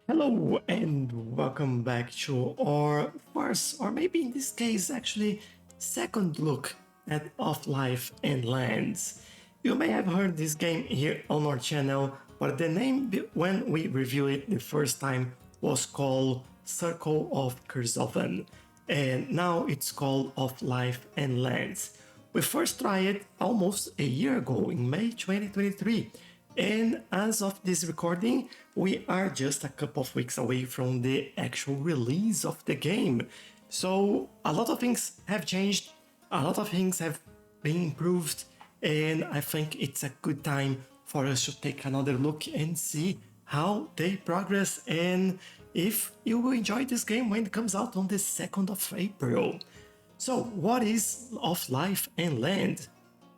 Hello and welcome back to our first, or maybe in this case, actually, second look at Off Life and Lands. You may have heard this game here on our channel, but the name when we reviewed it the first time was called Circle of Kurzovan, and now it's called Off Life and Lands. We first tried it almost a year ago in May 2023. And as of this recording, we are just a couple of weeks away from the actual release of the game. So a lot of things have changed, a lot of things have been improved, and I think it's a good time for us to take another look and see how they progress and if you will enjoy this game when it comes out on the 2nd of April. So, what is Off Life and Land?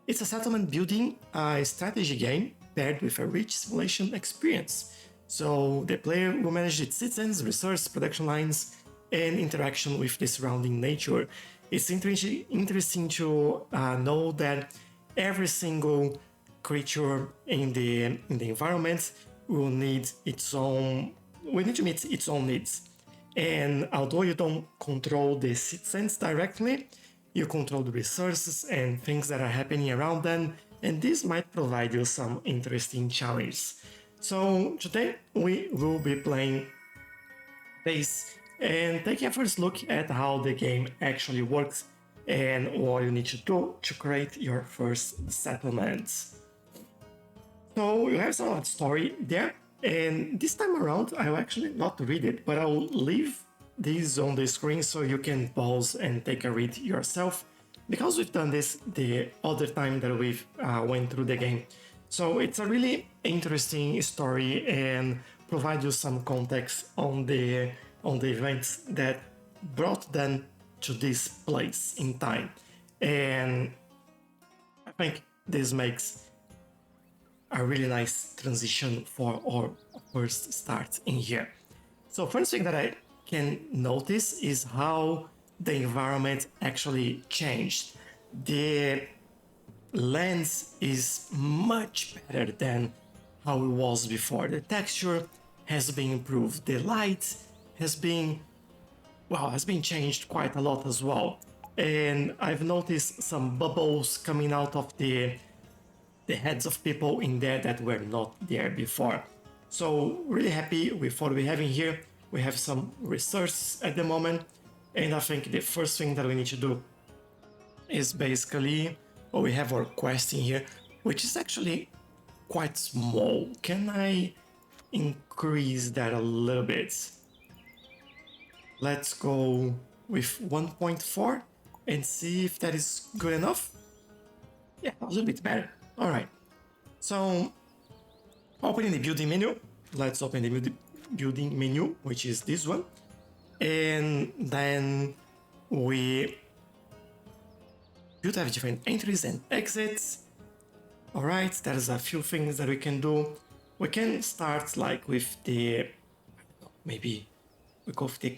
It's a settlement building strategy game paired with a rich simulation experience. So the player will manage its citizens, resource production lines, and interaction with the surrounding nature. It's interesting to know that every single creature in the environment will need its own. We need to meet its own needs. And although you don't control the citizens directly, you control the resources and things that are happening around them, and this might provide you some interesting challenges. So today we will be playing this and taking a first look at how the game actually works and what you need to do to create your first settlements. So you have some story there, and this time around I'll actually not read it, but I'll leave these on the screen so you can pause and take a read yourself, because we've done this the other time that we've went through the game. So it's a really interesting story and provide you some context on the events that brought them to this place in time. And I think this makes a really nice transition for our first start in here. So first thing that I can notice is how the environment actually changed. The lens is much better than how it was before. The texture has been improved. The light has been changed quite a lot as well. And I've noticed some bubbles coming out of the heads of people in there that were not there before. So really happy with what we have in here. We have some resources at the moment, and I think the first thing that we need to do is basically, we have our quest in here, which is actually quite small. Can I increase that a little bit? Let's go with 1.4 and see if that is good enough. Yeah, a little bit better. All right. So opening the building menu, let's open the building menu, which is this one. And then we could have different entries and exits. All right, there's a few things that we can do. We can start like with the, maybe we go with the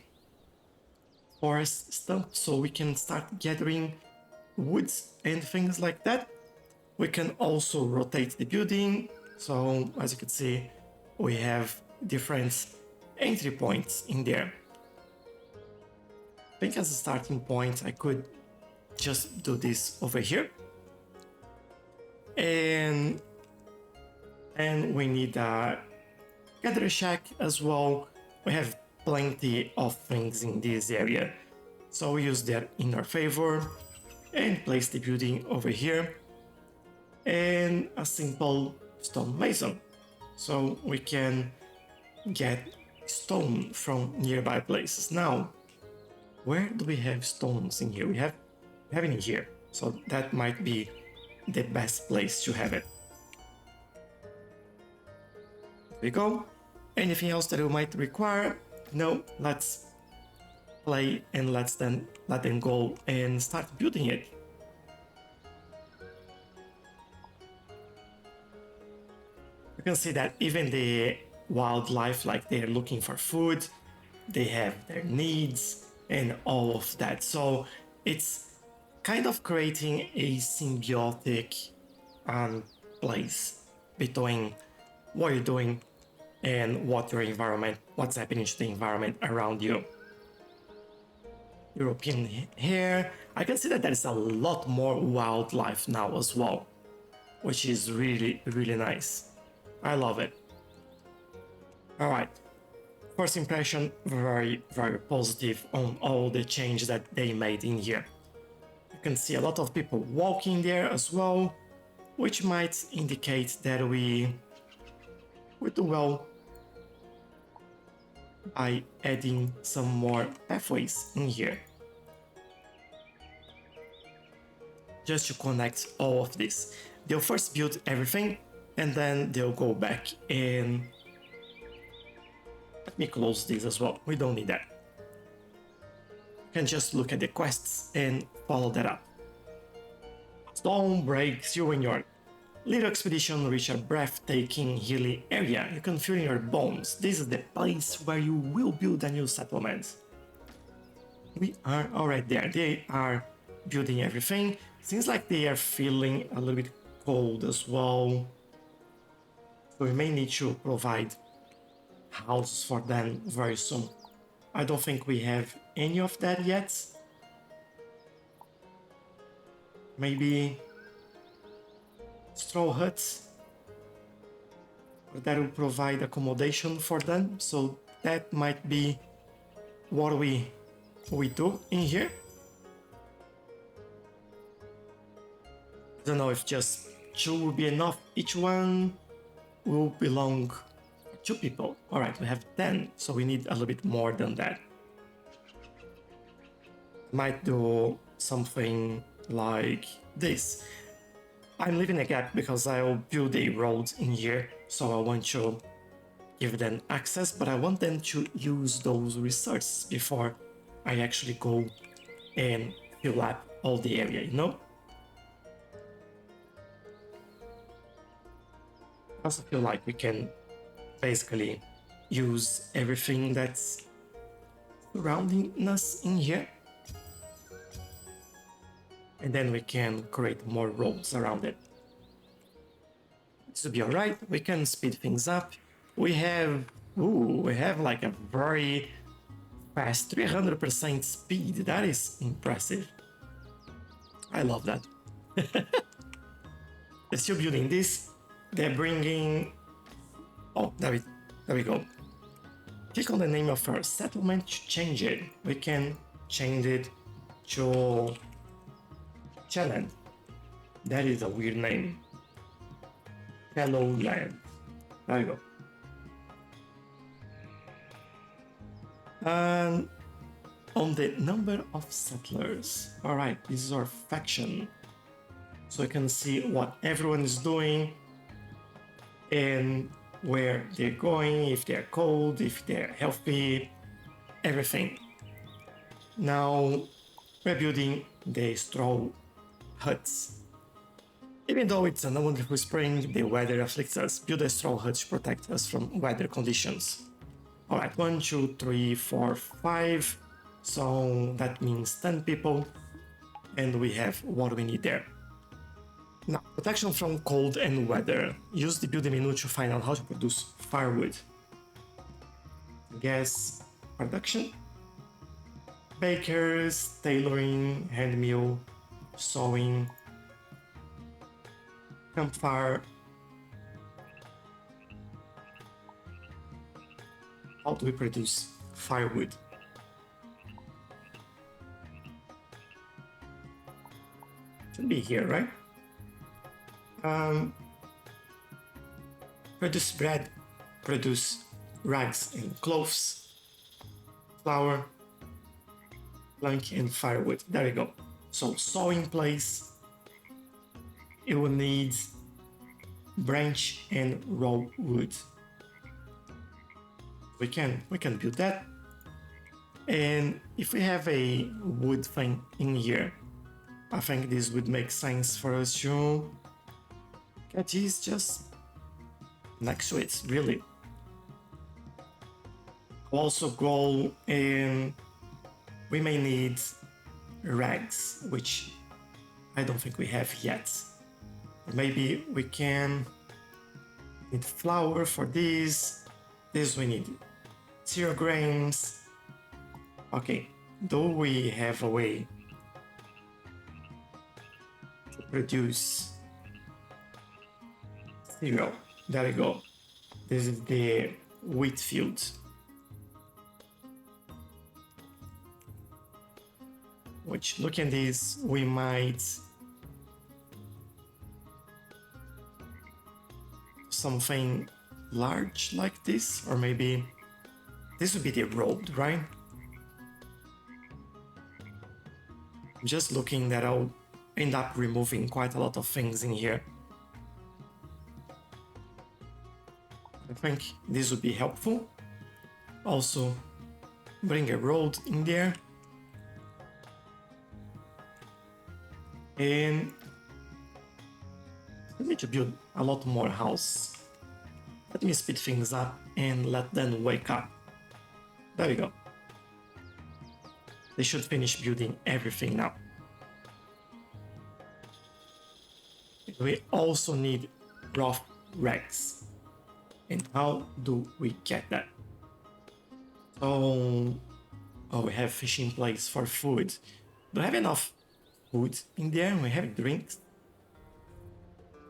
forest stump, so we can start gathering woods and things like that. We can also rotate the building. So as you can see, we have different entry points in there. I think as a starting point, I could just do this over here. And we need a gather shack as well. We have plenty of things in this area. So we use that in our favor and place the building over here. And a simple stone mason. So we can get stone from nearby places. Now, where do we have stones in here? We have it in here. So that might be the best place to have it. There we go. Anything else that we might require? No, let's play and let them go and start building it. You can see that even the wildlife, like they're looking for food, they have their needs and all of that. So it's kind of creating a symbiotic place between what you're doing and what's happening to the environment around you. European here. I can see that there is a lot more wildlife now as well, which is really, really nice. I love it. All right. First impression, very, very positive on all the changes that they made in here. You can see a lot of people walking there as well, which might indicate that we do well by adding some more pathways in here. Just to connect all of this. They'll first build everything and then they'll go back and let me close this as well. We don't need that. You can just look at the quests and follow that up. Storm breaks you in your little expedition reach a breathtaking hilly area. You can feel in your bones. This is the place where you will build a new settlement. We are already there. They are building everything. Seems like they are feeling a little bit cold as well. So we may need to provide houses for them very soon. I don't think we have any of that yet. Maybe straw huts that will provide accommodation for them. So that might be what we do in here. I don't know if just 2 will be enough. Each one will belong to 2 people. All right, we have 10, so we need a little bit more than that. Might do something like this. I'm leaving a gap because I'll build a road in here, so I want to give them access, but I want them to use those resources before I actually go and fill up all the area, you know? I also feel like we can basically use everything that's surrounding us in here. And then we can create more roads around it. This will be alright. We can speed things up. We have like a very fast 300% speed. That is impressive. I love that. They're still building this. They're bringing... Oh, there we go. Click on the name of our settlement to change it. We can change it to Tchelow. That is a weird name. Tchelow land. There you go. And on the number of settlers. Alright, this is our faction. So you can see what everyone is doing and where they're going, if they're cold, if they're healthy, everything. Now we're building the straw huts. Even though it's a wonderful spring, the weather afflicts us. Build a straw hut to protect us from weather conditions. Alright, 1, 2, 3, 4, 5. So that means 10 people. And we have what we need there. Now, protection from cold and weather. Use the building menu to find out how to produce firewood. Gas production. Bakers, tailoring, hand mill, sewing, campfire. How do we produce firewood? Should be here, right? Produce bread, produce rags and clothes, flour, plank and firewood. There we go. So sewing place, it will need branch and raw wood. We can build that. And if we have a wood thing in here, I think this would make sense for us to get these just next to it, really. I'll also go and we may need rags, which I don't think we have yet. Maybe we can need flour for this. This we need 0 grains. Okay, do we have a way to produce 0? There we go. This is the wheat field. Which, look at this, we might something large like this, or maybe this would be the road, right? Just looking that I'll end up removing quite a lot of things in here. I think this would be helpful. Also, bring a road in there. And I need to build a lot more house. Let me speed things up and let them wake up. There we go. They should finish building everything now. We also need rough rags. And how do we get that? So, we have fishing place for food. Do I have enough food in there? We have drinks.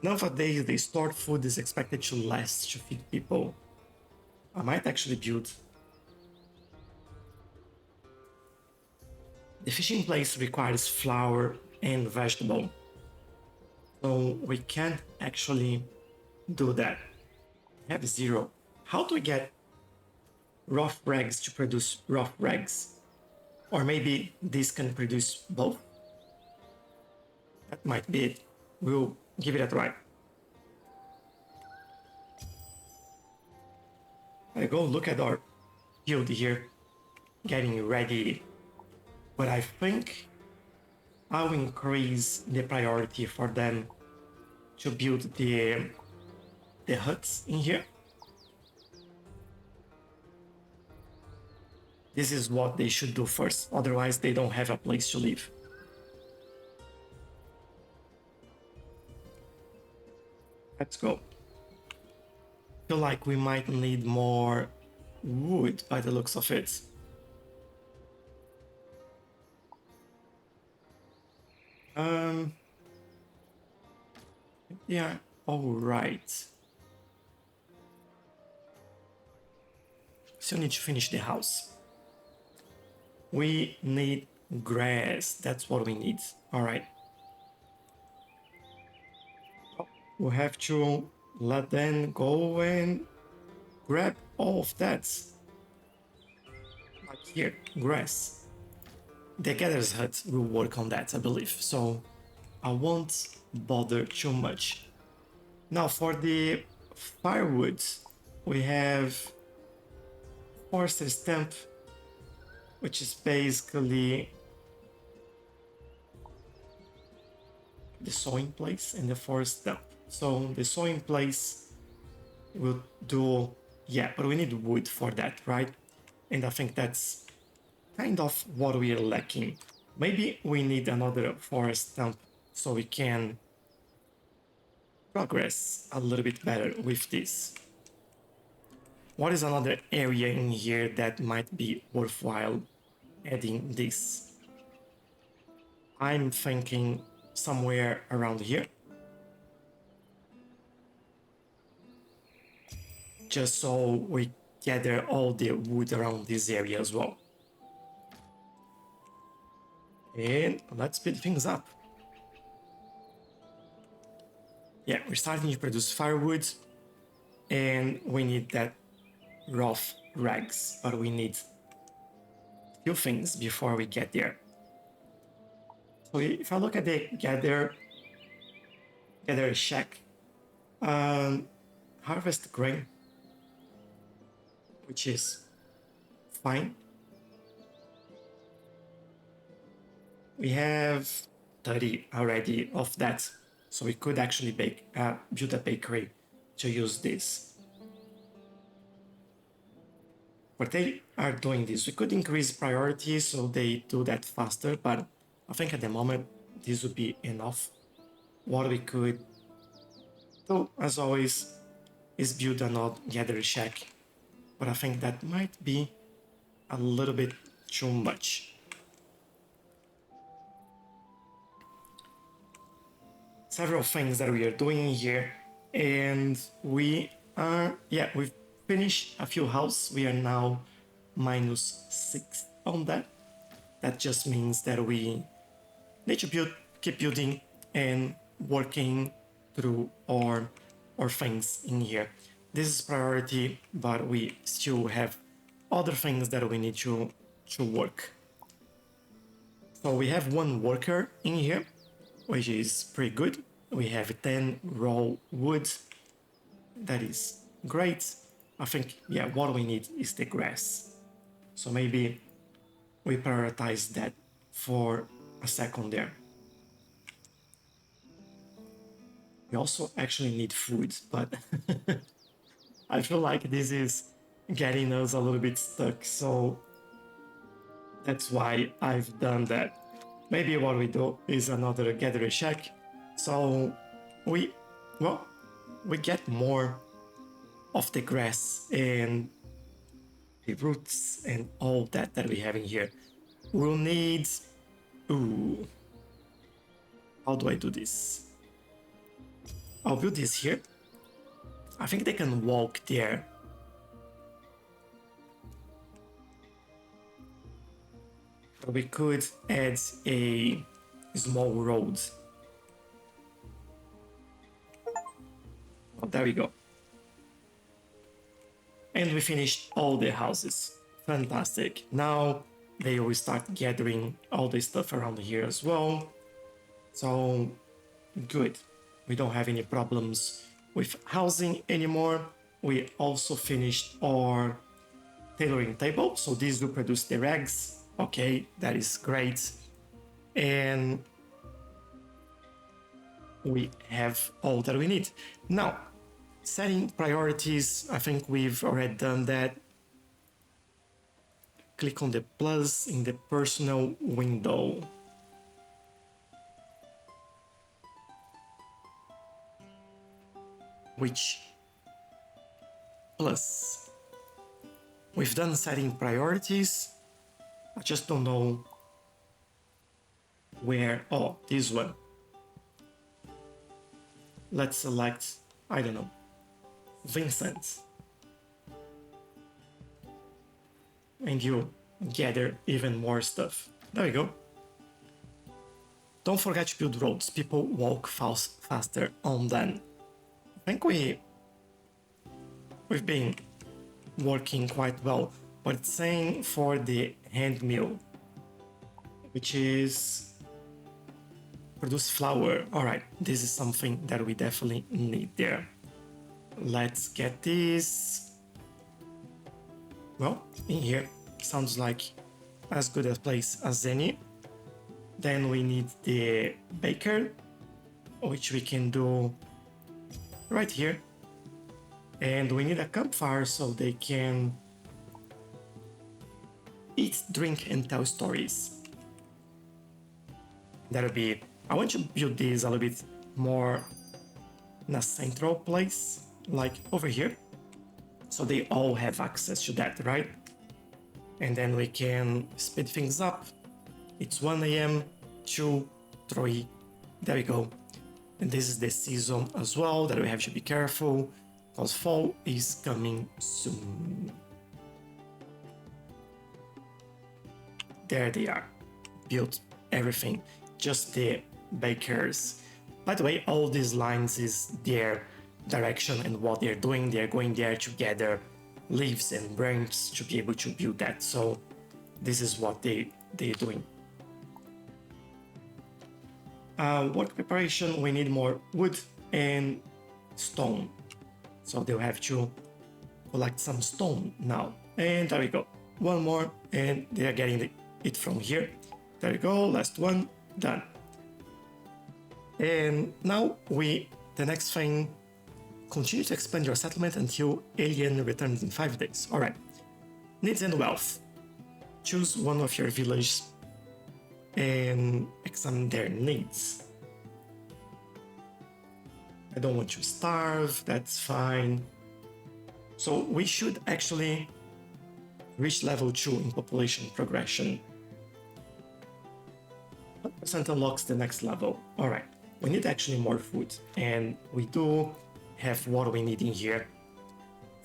Nowadays, the stored food is expected to last to feed people. I might actually build. The fishing place requires flour and vegetable. So we can't actually do that. We have 0. How do we get rough rags to produce rough rags? Or maybe this can produce both? That might be it. We'll give it a try. I go look at our field here, getting ready. But I think I'll increase the priority for them to build the huts in here. This is what they should do first, otherwise they don't have a place to live. Let's go. Feel like we might need more wood by the looks of it. Yeah, all right. Still need to finish the house. We need grass. That's what we need. All right. We have to let them go and grab all of that. Like here, grass. The gatherer's hut will work on that, I believe. So I won't bother too much. Now for the firewood, we have forester stamp, which is basically the sewing place and the forest stamp. So the sewing place will do, yeah, but we need wood for that, right? And I think that's kind of what we are lacking. Maybe we need another forest stamp so we can progress a little bit better with this. What is another area in here that might be worthwhile adding this? I'm thinking somewhere around here. Just so we gather all the wood around this area as well. And let's speed things up. Yeah, we're starting to produce firewood and we need that rough rags, but we need a few things before we get there. So if I look at the gather shack, harvest grain, which is fine. We have 30 already of that, so we could actually build a bakery to use this. But they are doing this. We could increase priority so they do that faster, but I think at the moment this would be enough. What we could do, as always, is build another gather shack but I think that might be a little bit too much. Several things that we are doing here, and we've finished a few houses. We are now -6 on that. That just means that we need to keep building and working through our things in here. This is priority, but we still have other things that we need to work. So we have one worker in here, which is pretty good. We have 10 raw wood. That is great. I think, yeah, what we need is the grass. So maybe we prioritize that for a second there. We also actually need food, but I feel like this is getting us a little bit stuck, so that's why I've done that. Maybe what we do is another gathering shack, so we get more of the grass and the roots and all that we have in here. We'll need, ooh, how do I do this? I'll build this here. I think they can walk there. But we could add a small road. Oh, there we go. And we finished all the houses. Fantastic. Now they will start gathering all the stuff around here as well. So good. We don't have any problems with housing anymore. We also finished our tailoring table, so these will produce the eggs. Okay, that is great. And we have all that we need. Now, setting priorities, I think we've already done that. Click on the plus in the personal window. Which plus? We've done setting priorities. I just don't know where. Oh, this one. Let's select, I don't know, Vincent. And you gather even more stuff. There we go. Don't forget to build roads. People walk faster on them. I think we've been working quite well, but it's saying for the hand mill, which is produce flour. All right, this is something that we definitely need there. Let's get this. Well, in here, sounds like as good a place as any. Then we need the baker, which we can do right here. And we need a campfire so they can eat, drink, and tell stories. That'll be it. I want to build this a little bit more in a central place, like over here. So they all have access to that, right? And then we can speed things up. It's 1 a.m., 2, 3, there we go. And this is the season as well that we have to be careful, because fall is coming soon. There they are. Built everything. Just the bakers. By the way, all these lines is their direction and what they're doing. They're going there to gather leaves and branches to be able to build that. So this is what they're doing. Work preparation, we need more wood and stone. So they'll have to collect some stone now. And there we go. One more, and they are getting it from here. There we go, last one, done. And now the next thing, continue to expand your settlement until alien returns in 5 days. All right. Needs and wealth. Choose one of your villages and examine their needs. I don't want to starve, that's fine. So we should actually reach level 2 in population progression. 100% unlocks the next level. All right, we need actually more food, and we do have what we need in here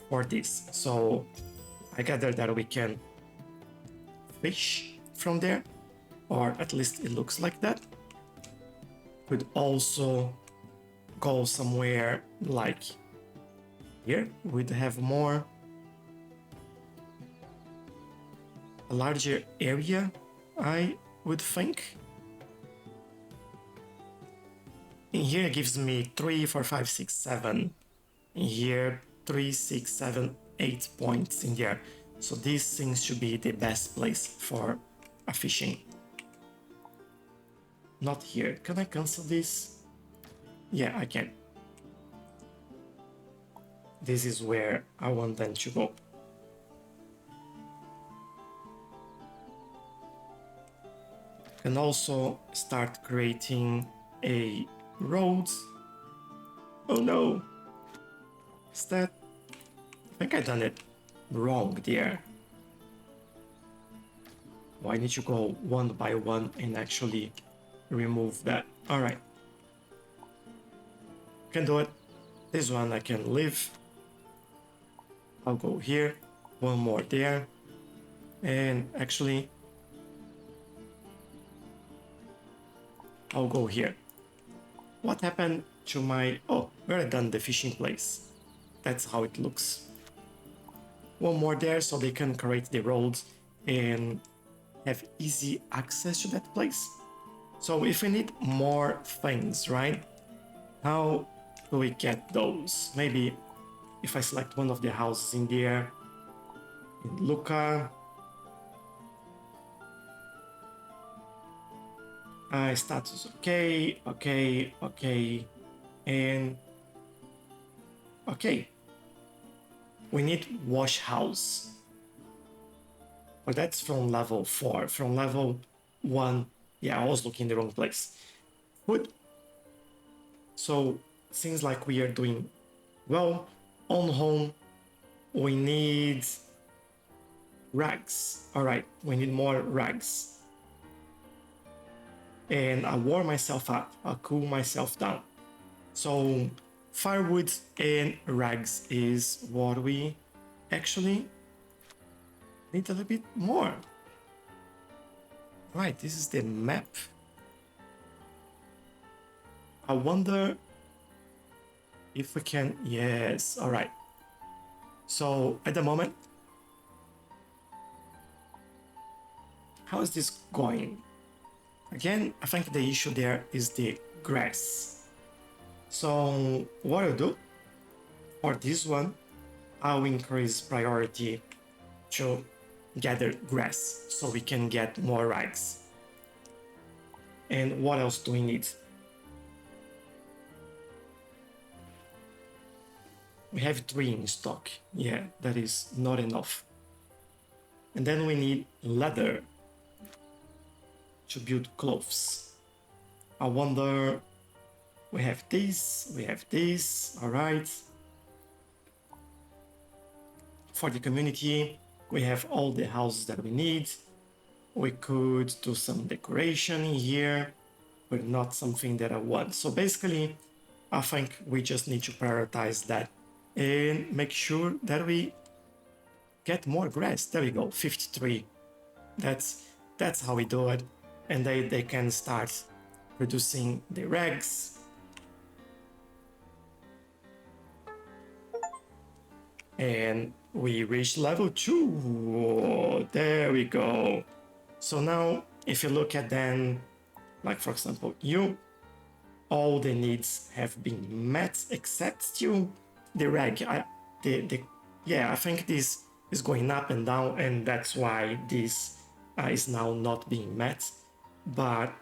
for this. So I gather that we can fish from there, or at least it looks like that. Could also go somewhere like here. We'd have more, a larger area, I would think. In here it gives me 3, 4, 5, 6, 7. In here 3, 6, 7, 8 points in there. So these things should be the best place for a fishing. Not here. Can I cancel this? Yeah, I can. This is where I want them to go. Can also start creating a road. Oh no! Is that... I think I done it wrong there. Oh, I need to go one by one and actually remove that. Alright. Can do it. This one I can leave. I'll go here. One more there. And actually, I'll go here. What happened to my... Oh, we already done the fishing place. That's how it looks. One more there so they can create the roads and have easy access to that place. So if we need more things, right? How do we get those? Maybe if I select one of the houses in there, in Luca, status okay, and okay. We need wash house. But that's from level 4. From level 1, yeah, I was looking in the wrong place. Good. So seems like we are doing well. On home, we need rags. All right, we need more rags. And I warm myself up, I cool myself down. So firewood and rags is what we actually need a little bit more. Right, this is the map. I wonder if we can, yes, all right. So at the moment, how is this going? Again, I think the issue there is the grass. So what I'll do for this one, I'll increase priority to gather grass so we can get more rags. And what else do we need? We have 3 in stock. Yeah, that is not enough. And then we need leather to build clothes. I wonder, we have this, all right. For the community, we have all the houses that we need. We could do some decoration here, but not something that I want. So basically, I think we just need to prioritize that and make sure that we get more grass. There we go, 53. That's how we do it. And they can start producing the rags. And we reach level 2. There we go. So now, if you look at them, like for example, all the needs have been met except still the rag. I think this is going up and down, and that's why this is now not being met. But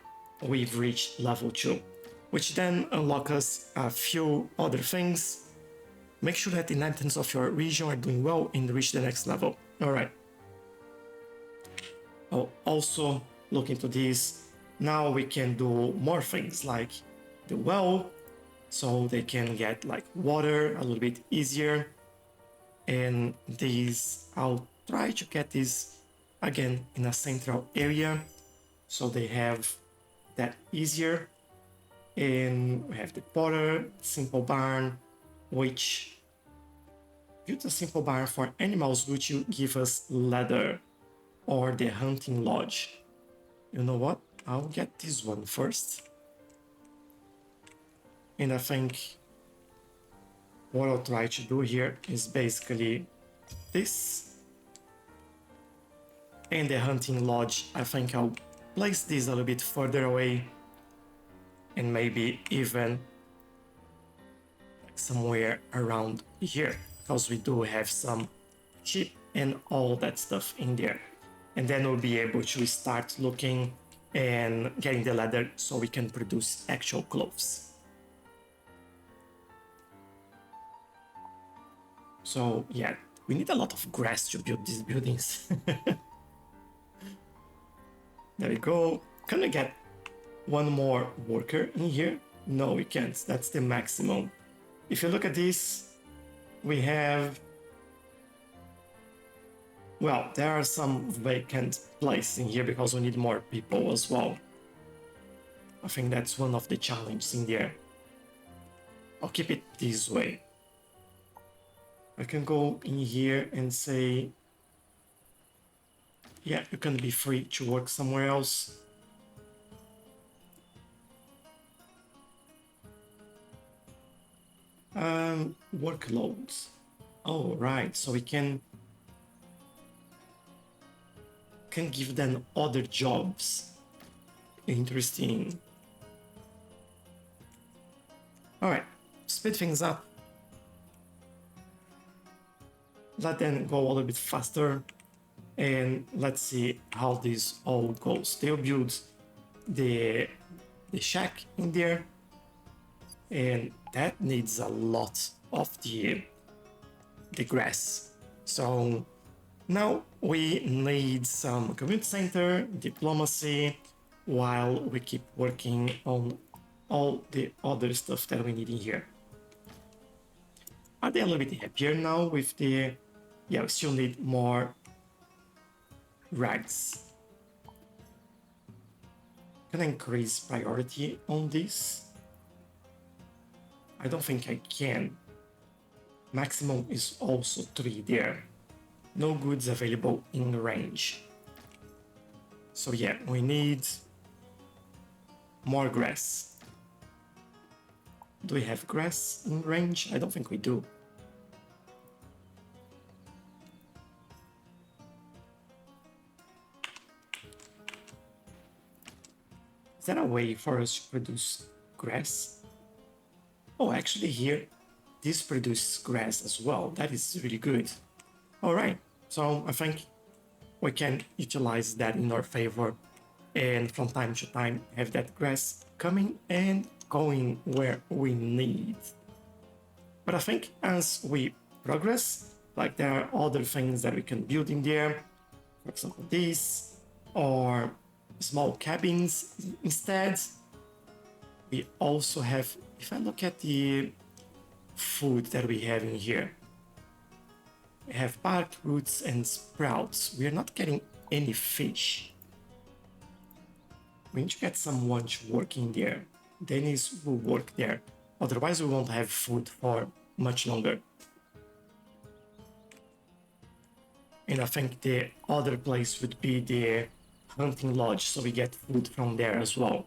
we've reached level 2, which then unlocks us a few other things. Make sure that the inhabitants of your region are doing well and reach the next level. All right. I'll also look into this. Now we can do more things like the well, so they can get like water a little bit easier. And these, I'll try to get these again in a central area so they have that easier. And we have the Potter, simple barn, which built a simple barn for animals which will give us leather, or the hunting lodge. You know what? I'll get this one first. And I think what I'll try to do here is basically this. And the hunting lodge, I think I'll place this a little bit further away, and maybe even somewhere around here, because we do have some sheep and all that stuff in there. And then we'll be able to start looking and getting the leather so we can produce actual clothes. So yeah, we need a lot of grass to build these buildings. There we go. Can we get one more worker in here? No, we can't. That's the maximum. If you look at this, we have... Well, there are some vacant places in here because we need more people as well. I think that's one of the challenges in there. I'll keep it this way. I can go in here and say, yeah, you can be free to work somewhere else. Workloads. Oh, right. So we can give them other jobs. Interesting. All right, speed things up. Let them go a little bit faster, and let's see how this all goes. They'll build the shack in there, and that needs a lot of the grass. So now we need some community center, diplomacy, while we keep working on all the other stuff that we need in here. Are they a little bit happier now with the... Yeah, we still need more rags. Can I increase priority on this? I don't think I can. Maximum is also 3 there. No goods available in range. So yeah, we need more grass. Do we have grass in range? I don't think we do. Is there a way for us to produce grass? Oh, actually here, this produces grass as well. That is really good. All right, so I think we can utilize that in our favor, and from time to time have that grass coming and going where we need. But I think as we progress, like there are other things that we can build in there, for example this, or small cabins instead. We also have, if I look at the food that we have in here, we have bark, roots, and sprouts. We are not getting any fish. We need to get someone to work in there. Dennis will work there. Otherwise, we won't have food for much longer. And I think the other place would be the hunting lodge, so we get food from there as well.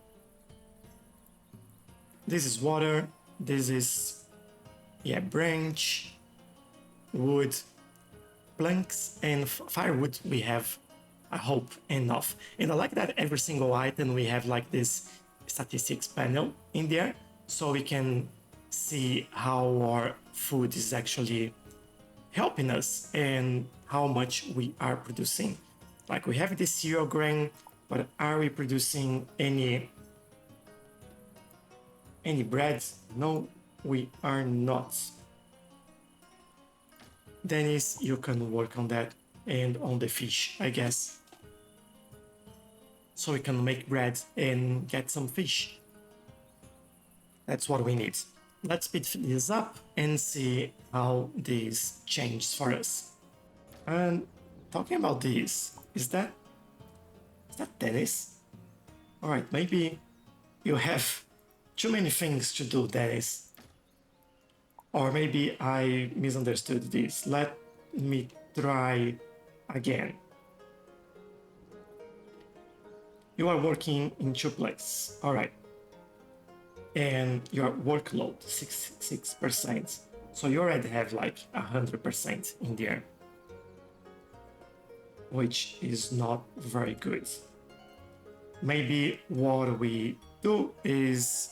This is water. This is, yeah, branch, wood, planks, and firewood. We have, I hope, enough. And I like that every single item we have like this statistics panel in there, so we can see how our food is actually helping us and how much we are producing. Like we have this cereal grain, but are we producing any bread? No, we are not. Dennis, you can work on that and on the fish, I guess. So we can make bread and get some fish. That's what we need. let's speed this up and see how this changes for us. And talking about this, is that Dennis? All right, maybe you have too many things to do, Dennis. Or maybe I misunderstood this. Let me try again. You are working in two places. All right. And your workload 6%. So you already have like 100% in there, which is not very good. Maybe what we do is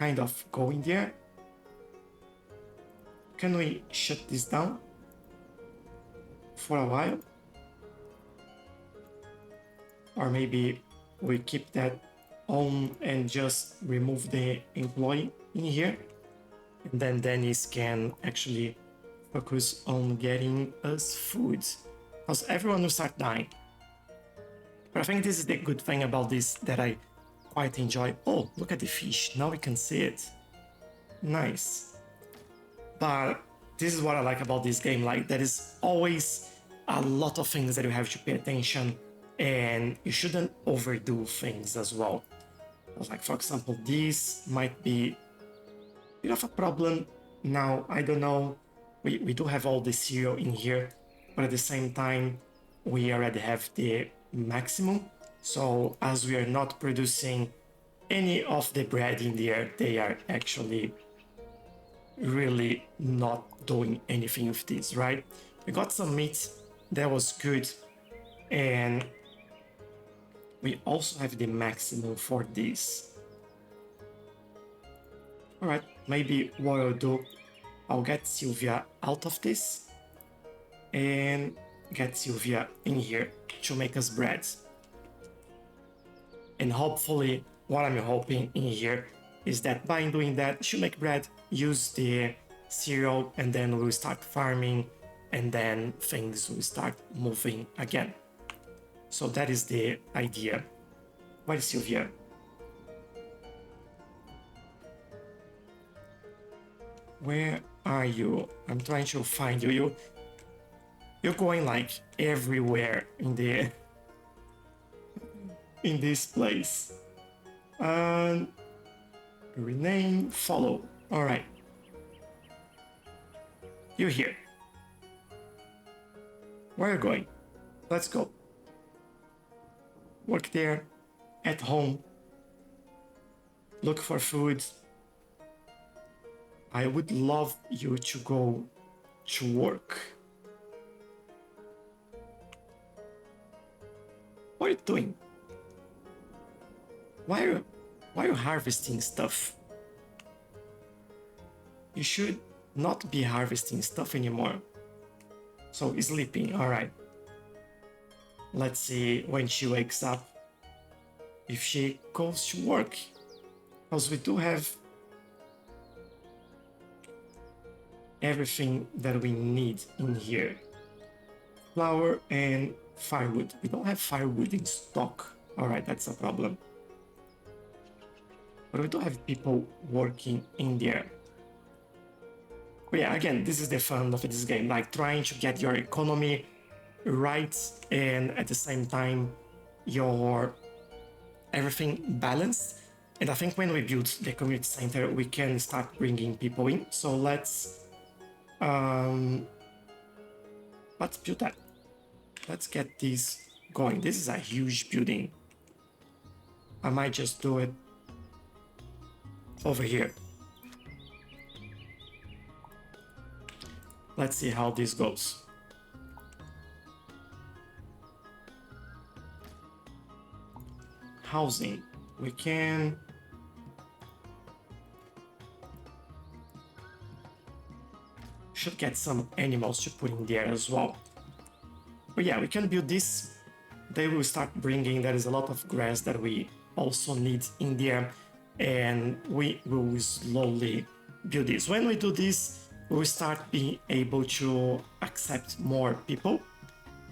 kind of go in there. Can we shut this down for a while? Or maybe we keep that on and just remove the employee in here, and then Dennis can actually focus on getting us food, because everyone will start dying. But I think this is the good thing about this that I quite enjoy. Oh, look at the fish, now we can see it. Nice. But this is what I like about this game, like there is always a lot of things that you have to pay attention, and you shouldn't overdo things as well. Like for example, this might be a bit of a problem. Now, I don't know, we do have all the cereal in here, but at the same time, we already have the maximum. So as we are not producing any of the bread in there, they are actually really not doing anything with this, right? We got some meat, that was good, and we also have the maximum for this. All right, maybe what I'll do, I'll get Sylvia out of this and get Sylvia in here to make us bread. And hopefully, what I'm hoping in here is that by doing that, she'll make bread, use the cereal, and then we'll start farming, and then things will start moving again. So that is the idea. Where is Sylvia? Where are you? I'm trying to find you. You're going like everywhere in this place. And rename, follow. All right. You're here. Where are you going? Let's go. Work there, at home, look for food. I would love you to go to work. What are you doing? Why are you harvesting stuff? You should not be harvesting stuff anymore. So sleeping, all right. Let's see when she wakes up if she goes to work, because we do have everything that we need in here. Flour and firewood. We don't have firewood in stock. All right, that's a problem. But we do have people working in there. But yeah, again, this is the fun of this game, like trying to get your economy right, and at the same time your everything balanced. And I think when we build the community center, we can start bringing people in. So let's build that. Let's get this going. This is a huge building. I might just do it over here. Let's see how this goes. Housing, we should get some animals to put in there as well. But yeah, we can build this. They will start bringing, there is a lot of grass that we also need in there, and we will slowly build this. When we do this, we will start being able to accept more people,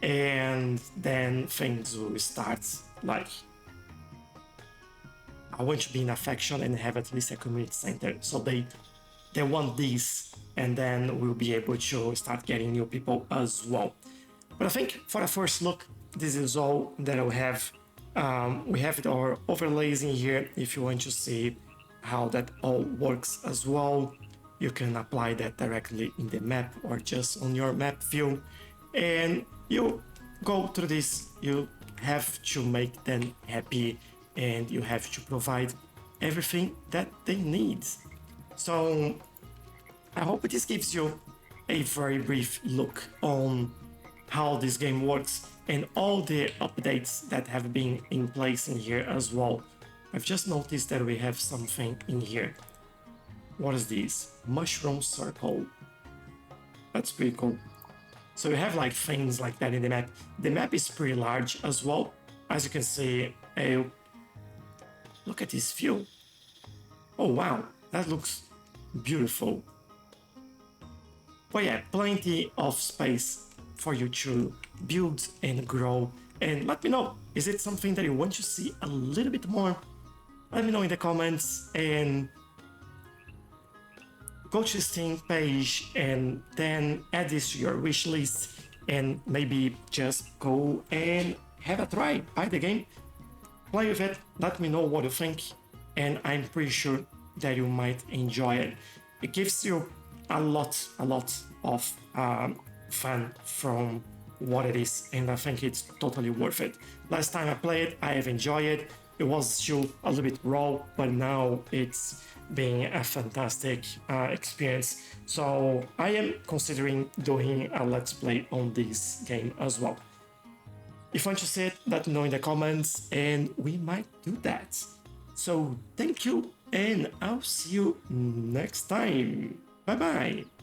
and then things will start like I want to be in a faction and have at least a community center. So they want this, and then we'll be able to start getting new people as well. But I think for a first look, this is all that I have. We have our overlays in here if you want to see how that all works as well. You can apply that directly in the map or just on your map view. And you go through this, you have to make them happy and you have to provide everything that they need. So I hope this gives you a very brief look on how this game works and all the updates that have been in place in here as well. I've just noticed that we have something in here. What is this? Mushroom circle. That's pretty cool. So you have like things like that in the map. The map is pretty large as well. As you can see, look at this view. Oh wow, that looks beautiful. But yeah, plenty of space for you to build and grow. And let me know, is it something that you want to see a little bit more? Let me know in the comments and go to the Steam page and then add this to your wish list and maybe just go and have a try, buy the game, play with it, let me know what you think, and I'm pretty sure that you might enjoy it. It gives you a lot of fun from what it is, and I think it's totally worth it. Last time I played it, I have enjoyed it. It was still a little bit raw, but now it's been a fantastic experience. So I am considering doing a let's play on this game as well. If you want to see it, let me know in the comments and we might do that. So thank you and I'll see you next time. Bye bye.